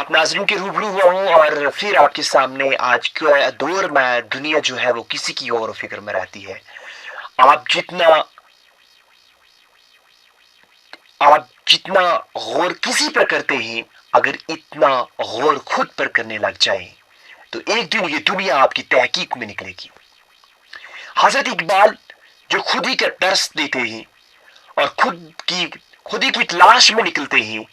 आप नाज़रीन के रूबरू हुआ हूँ और फिर आपके सामने आज के दौर में दुनिया जो है वो किसी की और फिक्र में रहती है। आप जितना आप जितना गौर किसी पर करते हैं, अगर इतना गौर खुद पर करने लग जाए तो एक दिन ये दुनिया आपकी तहकीक में निकलेगी। हजरत इकबाल जो खुद ही का दर्स देते हैं और खुद ही की तलाश में निकलते हैं,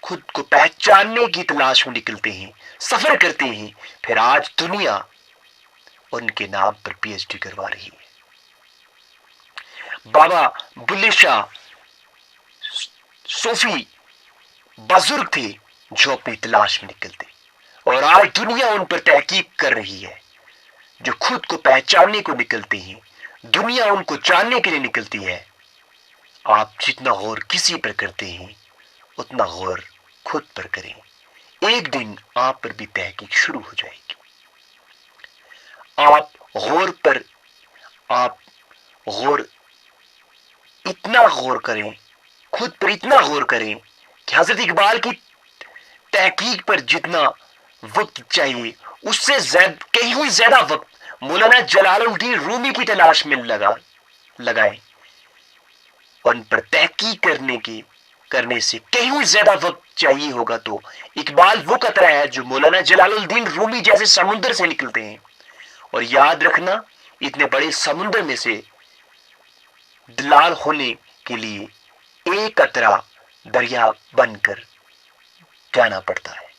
खुद को पहचानने की तलाश में निकलते हैं, सफर करते हैं, फिर आज दुनिया उनके नाम पर पीएचडी करवा रही है। बाबा बुल्ले शाह सूफी बुजुर्ग थे जो अपनी तलाश में निकलते, और आज दुनिया उन पर तहकीक कर रही है। जो खुद को पहचानने को निकलते हैं, दुनिया उनको जानने के लिए निकलती है। आप जितना गौर किसी पर करते हैं, उतना गौर खुद पर करें। एक दिन आप पर भी तहकीक शुरू हो जाएगी। आप गौर इतना गौर करें, खुद पर इतना गौर करें कि हजरत इकबाल की तहकीक पर जितना वक्त चाहिए उससे कहीं ज्यादा वक्त मौलाना जलालुद्दीन रूमी की तलाश में लगाएं। उन पर तहकीक करने से कहीं ज्यादा वक्त चाहिए होगा तो इकबाल वो कतरा है जो मौलाना जलालुद्दीन रूमी जैसे समुद्र से निकलते हैं। और याद रखना, इतने बड़े समुद्र में से दलाल होने के लिए एक कतरा दरिया बनकर जाना पड़ता है।